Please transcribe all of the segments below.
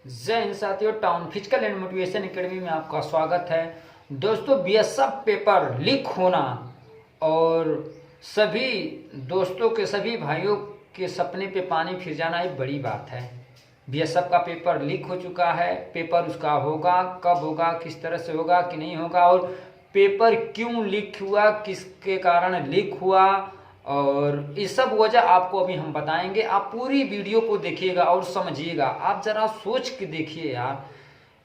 जय हिंद साथियों, town physical and motivation academy में आपका स्वागत है। दोस्तों, बीएसएफ पेपर लीक होना और सभी दोस्तों के, सभी भाइयों के सपने पे पानी फिर जाना एक बड़ी बात है। बीएसएफ का पेपर लीक हो चुका है। पेपर उसका होगा, कब होगा, किस तरह से होगा कि नहीं होगा, और पेपर क्यों लीक हुआ, किसके कारण लीक हुआ, और ये सब वजह आपको अभी हम बताएंगे। आप पूरी वीडियो को देखिएगा और समझिएगा। आप जरा सोच के देखिए यार,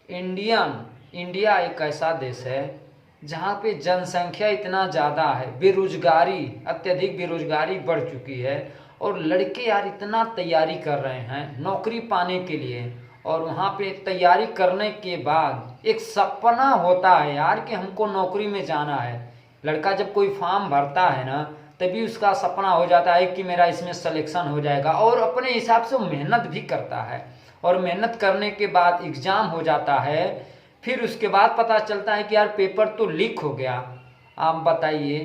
इंडिया एक ऐसा देश है जहाँ पे जनसंख्या इतना ज़्यादा है, बेरोजगारी, अत्यधिक बेरोजगारी बढ़ चुकी है, और लड़के यार इतना तैयारी कर रहे हैं नौकरी पाने के लिए, और वहाँ पे तैयारी करने के बाद एक सपना होता है यार कि हमको नौकरी में जाना है। लड़का जब कोई फॉर्म भरता है ना, तभी उसका सपना हो जाता है कि मेरा इसमें सिलेक्शन हो जाएगा, और अपने हिसाब से वो मेहनत भी करता है, और मेहनत करने के बाद एग्ज़ाम हो जाता है। फिर उसके बाद पता चलता है कि यार पेपर तो लीक हो गया। आप बताइए,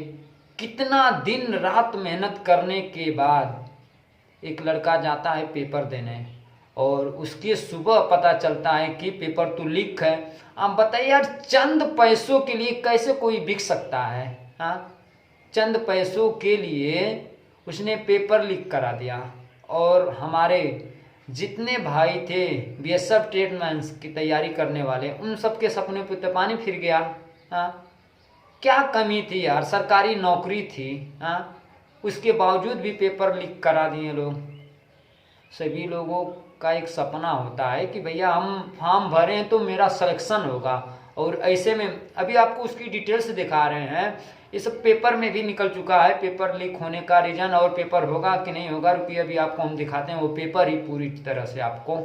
कितना दिन रात मेहनत करने के बाद एक लड़का जाता है पेपर देने, और उसके सुबह पता चलता है कि पेपर तो लीक है। आप बताइए यार, चंद पैसों के लिए कैसे कोई बिक सकता है? हाँ, चंद पैसों के लिए उसने पेपर लीक करा दिया, और हमारे जितने भाई थे बीएसएफ ट्रेडमैन की तैयारी करने वाले, उन सब के सपने पे तो पानी फिर गया। हाँ, क्या कमी थी यार, सरकारी नौकरी थी। हाँ, उसके बावजूद भी पेपर लीक करा दिए लोग। सभी लोगों का एक सपना होता है कि भैया हम फॉर्म भरें तो मेरा सिलेक्शन होगा, और ऐसे में अभी आपको उसकी डिटेल्स दिखा रहे हैं। इस पेपर में भी निकल चुका है पेपर लीक होने का रीजन, और पेपर होगा कि नहीं होगा, रुकिए अभी आपको हम दिखाते हैं वो पेपर ही पूरी तरह से आपको।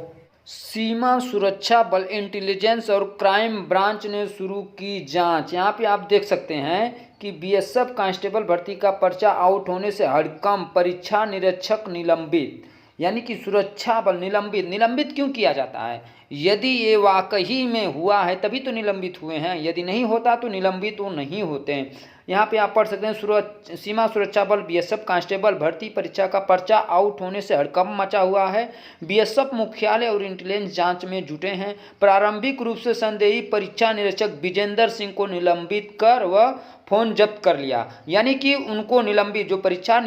सीमा सुरक्षा बल, इंटेलिजेंस और क्राइम ब्रांच ने शुरू की जांच। यहाँ पे आप देख सकते हैं कि बीएसएफ कांस्टेबल भर्ती का पर्चा आउट होने से हड़कंप, परीक्षा निरीक्षक निलंबित। यानी कि सुरक्षा बल निलंबित क्यों किया जाता है? यदि ये वाकई में हुआ है तभी तो निलंबित हुए हैं, यदि नहीं होता तो निलंबित वो नहीं होते हैं। यहाँ पे आप पढ़ सकते हैं, सीमा सुरक्षा बल बीएसएफ कांस्टेबल भर्ती परीक्षा का पर्चा आउट होने से हड़कंप मचा हुआ है। बीएसएफ मुख्यालय और इंटेलिजेंस जांच में जुटे हैं। प्रारंभिक रूप से संदेही परीक्षा निरीक्षक विजेंद्र सिंह को निलंबित कर वह फोन जब्त कर लिया। यानी कि उनको निलंबित, जो परीक्षा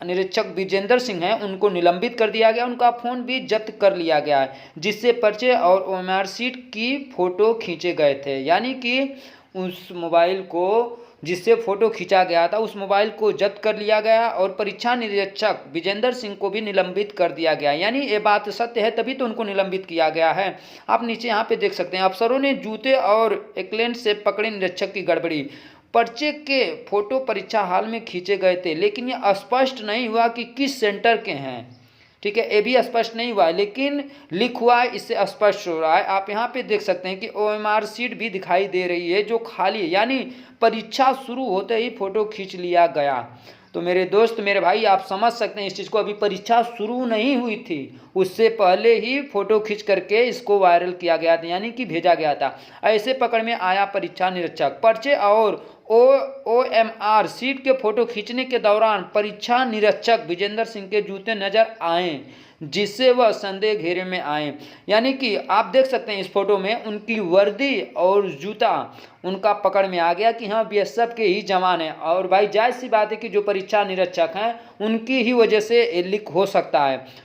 निरीक्षक विजेंद्र सिंह हैं, उनको निलंबित कर दिया गया, उनका फ़ोन भी जब्त कर लिया गया है, जिससे पर्चे और ओएमआर शीट की फ़ोटो खींचे गए थे। यानी कि उस मोबाइल को जिससे फ़ोटो खींचा गया था, उस मोबाइल को जब्त कर लिया गया, और परीक्षा निरीक्षक विजेंद्र सिंह को भी निलंबित कर दिया गया। यानी ये बात सत्य है, तभी तो उनको निलंबित किया गया है। आप नीचे यहाँ पे देख सकते हैं, अफसरों ने जूते और एकलेंट से पकड़े निरीक्षक की गड़बड़ी। पर्चे के फोटो परीक्षा हॉल में खींचे गए थे, लेकिन यह स्पष्ट नहीं हुआ कि किस सेंटर के हैं। ठीक है, ये भी स्पष्ट नहीं हुआ है, लेकिन लीक हुआ है, इससे स्पष्ट हो रहा है। आप यहाँ पे देख सकते हैं कि ओएमआर शीट भी दिखाई दे रही है जो खाली है, यानी परीक्षा शुरू होते ही फोटो खींच लिया गया। तो मेरे दोस्त, मेरे भाई, आप समझ सकते हैं इस चीज़ को। अभी परीक्षा शुरू नहीं हुई थी, उससे पहले ही फोटो खींच करके इसको वायरल किया गया था, यानी कि भेजा गया था। ऐसे पकड़ में आया परीक्षा निरीक्षक। पर्चे और ओएमआर सीट के फोटो खींचने के दौरान परीक्षा निरीक्षक विजेंद्र सिंह के जूते नजर आए, जिससे वह संदेह घेरे में आए। यानी कि आप देख सकते हैं इस फोटो में उनकी वर्दी और जूता उनका पकड़ में आ गया कि हाँ, बीएसएफ के ही जवान हैं। और भाई, जायज़ सी बात है कि जो परीक्षा निरीक्षक हैं उनकी ही वजह से लीक हो सकता है।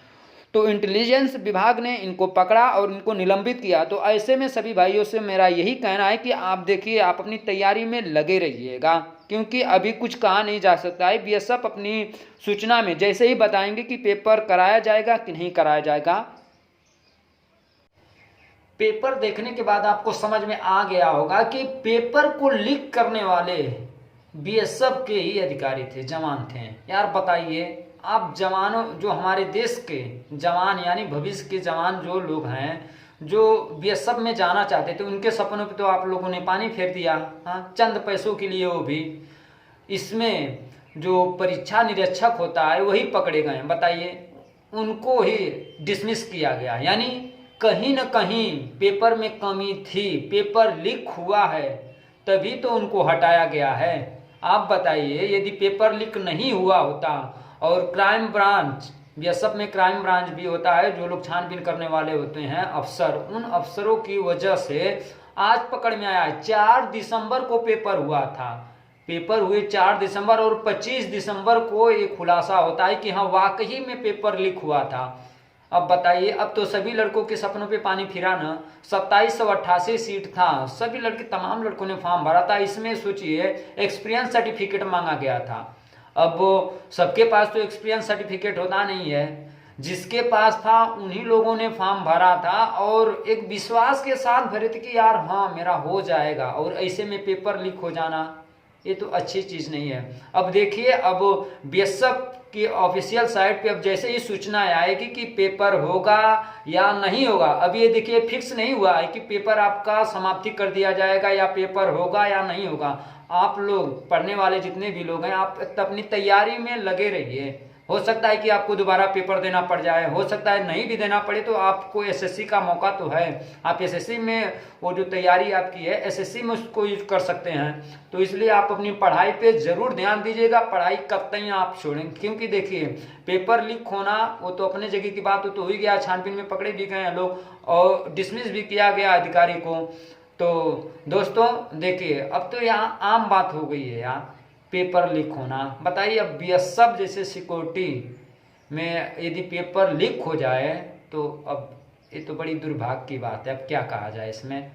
तो इंटेलिजेंस विभाग ने इनको पकड़ा और इनको निलंबित किया। तो ऐसे में सभी भाइयों से मेरा यही कहना है कि आप देखिए, आप अपनी तैयारी में लगे रहिएगा, क्योंकि अभी कुछ कहा नहीं जा सकता है। बीएसएफ अपनी सूचना में जैसे ही बताएंगे कि पेपर कराया जाएगा कि नहीं कराया जाएगा। पेपर देखने के बाद आपको समझ में आ गया होगा कि पेपर को लीक करने वाले बीएसएफ के ही अधिकारी थे, जवान थे। यार बताइए, आप जवानों, जो हमारे देश के जवान, यानी भविष्य के जवान जो लोग हैं, जो बीएसएफ में जाना चाहते थे, उनके सपनों पे तो आप लोगों ने पानी फेर दिया। हाँ, चंद पैसों के लिए, वो भी इसमें जो परीक्षा निरीक्षक होता है वही पकड़े गए। बताइए, उनको ही डिसमिस किया गया। यानी कहीं न कहीं पेपर में कमी थी, पेपर लीक हुआ है तभी तो उनको हटाया गया है। आप बताइए, यदि पेपर लीक नहीं हुआ होता और क्राइम ब्रांच बीएसएफ में क्राइम ब्रांच भी होता है, जो लोग छानबीन करने वाले होते हैं अफसर, उन अफसरों की वजह से आज पकड़ में आया है। 4 दिसंबर को पेपर हुआ था, पेपर हुए 4 दिसंबर और 25 दिसंबर को एक खुलासा होता है कि हाँ वाकई में पेपर लीक हुआ था। अब बताइए, अब तो सभी लड़कों के सपनों पे पानी फिरा ना। 2788 सीट था, सभी लड़के, तमाम लड़कों ने फॉर्म भरा था। इसमें सोचिए एक्सपीरियंस सर्टिफिकेट मांगा गया था। अब सबके पास तो एक्सपीरियंस सर्टिफिकेट होता नहीं है, जिसके पास था उन्हीं लोगों ने फॉर्म भरा था और एक विश्वास के साथ भरे थे कि यार हाँ मेरा हो जाएगा, और ऐसे में पेपर लीक हो जाना ये तो अच्छी चीज नहीं है। अब देखिए, अब बीएसएफ की ऑफिशियल साइट पे अब जैसे ही सूचना आएगी कि पेपर होगा या नहीं होगा, अब ये देखिए फिक्स नहीं हुआ है कि पेपर आपका समाप्ति कर दिया जाएगा या पेपर होगा या नहीं होगा। आप लोग पढ़ने वाले जितने भी लोग हैं, आप अपनी तैयारी में लगे रहिए। हो सकता है कि आपको दोबारा पेपर देना पड़ जाए, हो सकता है नहीं भी देना पड़े, तो आपको एसएससी का मौका तो है। आप एसएससी में वो जो तैयारी आपकी है एसएससी में उसको यूज कर सकते हैं। तो इसलिए आप अपनी पढ़ाई पे जरूर ध्यान दीजिएगा, पढ़ाई कब तक आप छोड़ेंगे, क्योंकि देखिए पेपर लीक होना वो तो अपने जगह की बात तो हो ही गया, छानबीन में पकड़े भी गए हैं लोग और डिसमिस भी किया गया अधिकारी को। तो दोस्तों देखिए, अब तो यहाँ आम बात हो गई है यार पेपर लीक होना। बताइए, अब बीएसएफ जैसे सिक्योरिटी में यदि पेपर लीक हो जाए तो अब ये तो बड़ी दुर्भाग्य की बात है। अब क्या कहा जाए इसमें,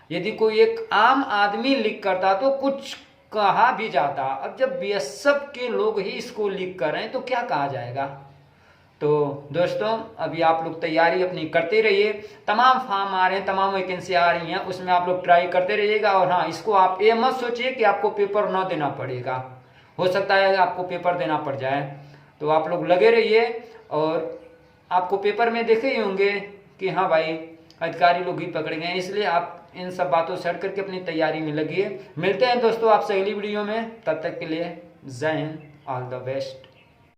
यदि कोई एक आम आदमी लीक करता तो कुछ कहा भी जाता, अब जब बीएसएफ के लोग ही इसको लीक कर रहे हैं तो क्या कहा जाएगा। तो दोस्तों अभी आप लोग तैयारी अपनी करते रहिए, तमाम फॉर्म आ रहे हैं, तमाम वैकेंसी आ रही हैं, उसमें आप लोग ट्राई करते रहिएगा। और हाँ, इसको आप ये मत सोचिए कि आपको पेपर ना देना पड़ेगा, हो सकता है आपको पेपर देना पड़ जाए। तो आप लोग लगे रहिए और आपको पेपर में देखे ही होंगे कि हाँ भाई अधिकारी लोग ही पकड़े गए, इसलिए आप इन सब बातों से हट करके अपनी तैयारी में लगिए। मिलते हैं दोस्तों आपसे अगली वीडियो में, तब तक के लिए जय हिंद, ऑल द बेस्ट।